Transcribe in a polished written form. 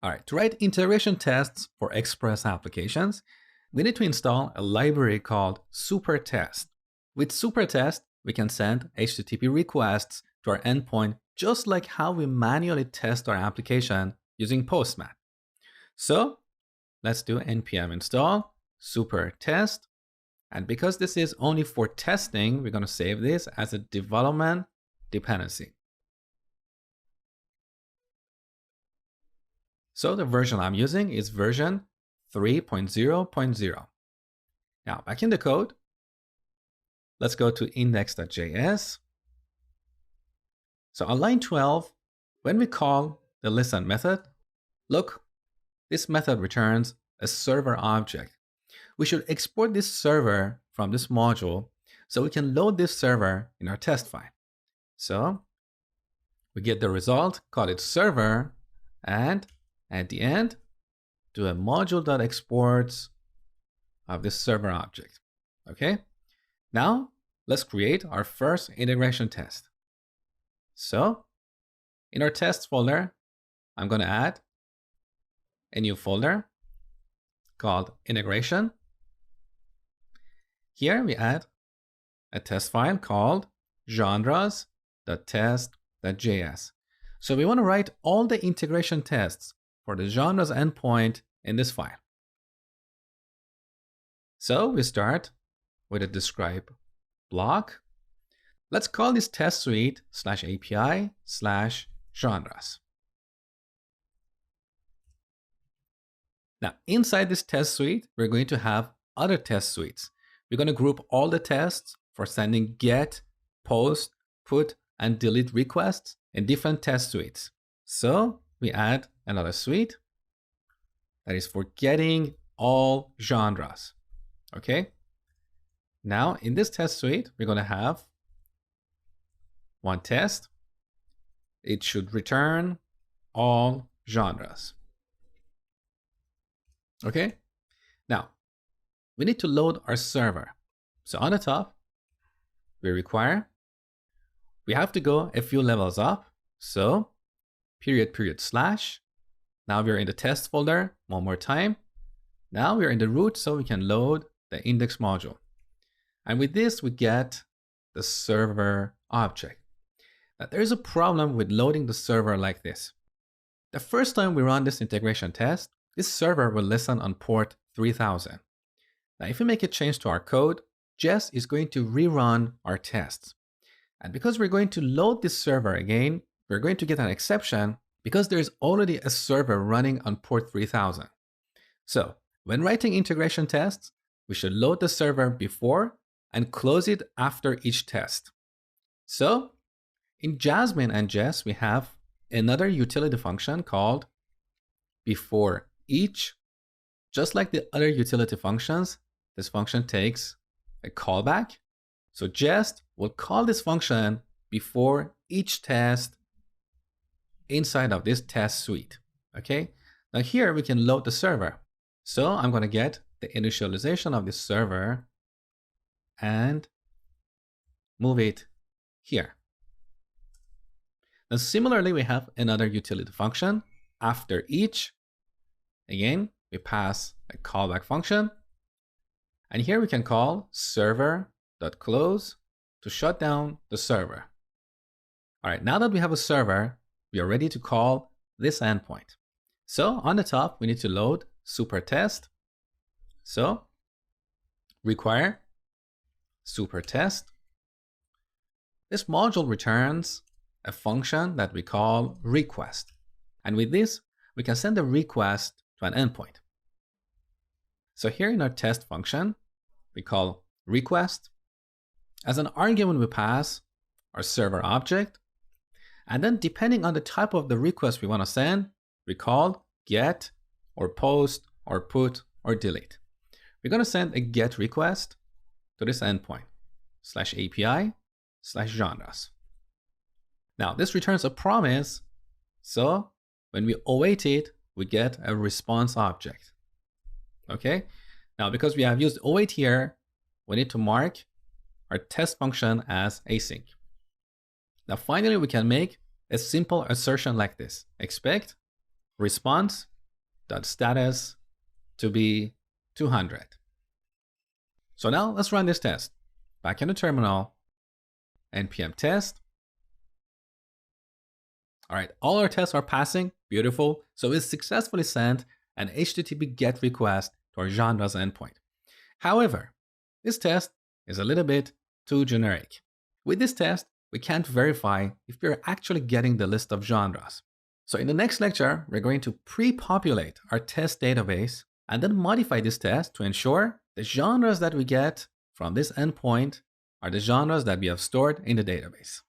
All right, to write integration tests for Express applications, we need to install a library called supertest. With supertest, we can send HTTP requests to our endpoint just like how we manually test our application using Postman. So let's do npm install supertest. And because this is only for testing, we're going to save this as a development dependency. So the version I'm using is version 3.0.0. Now back in the code, let's go to index.js. So on line 12, when we call the listen method, look, this method returns a server object. We should export this server from this module so we can load this server in our test file. So we get the result, call it server, and at the end, do a module.exports of this server object. Okay, now let's create our first integration test. So in our test folder, I'm going to add a new folder called integration. Here we add a test file called genres.test.js. So we want to write all the integration tests for the genres endpoint in this file. So we start with a describe block. Let's call this test suite /API/genres. Now inside this test suite, we're going to have other test suites. We're going to group all the tests for sending get, post, put, and delete requests in different test suites. So we add another suite that is for getting all genres. Okay. Now in this test suite, we're going to have one test. It should return all genres. Okay. Now we need to load our server. So on the top, we have to go a few levels up. So /. Now we're in the test folder one more time. Now we're in the root so we can load the index module. And with this, we get the server object. Now there is a problem with loading the server like this. The first time we run this integration test, this server will listen on port 3000. Now if we make a change to our code, Jess is going to rerun our tests. And because we're going to load this server again, we're going to get an exception because there's already a server running on port 3000. So when writing integration tests, we should load the server before and close it after each test. So in Jasmine and Jess, we have another utility function called before each. Just like the other utility functions, this function takes a callback. So Jest will call this function before each test inside of this test suite. Okay, now here we can load the server. So I'm going to get the initialization of this server and move it here. Now similarly, we have another utility function after each. Again, we pass a callback function. And here we can call server.close to shut down the server. All right, now that we have a server, we are ready to call this endpoint. So on the top, we need to load supertest. So require supertest. This module returns a function that we call request. And with this, we can send a request to an endpoint. So here in our test function, we call request. As an argument, we pass our server object. And then depending on the type of the request we want to send, we call get or post or put or delete. We're going to send a get request to this endpoint /API/genres. Now this returns a promise. So when we await it, we get a response object. Okay. Now, because we have used await here, we need to mark our test function as async. Now, finally, we can make a simple assertion like this. Expect response status to be 200. So now let's run this test. Back in the terminal, npm test. All right, all our tests are passing, beautiful. So it's successfully sent an HTTP GET request to our genres endpoint. However, this test is a little bit too generic. With this test, we can't verify if we're actually getting the list of genres. So in the next lecture, we're going to pre-populate our test database and then modify this test to ensure the genres that we get from this endpoint are the genres that we have stored in the database.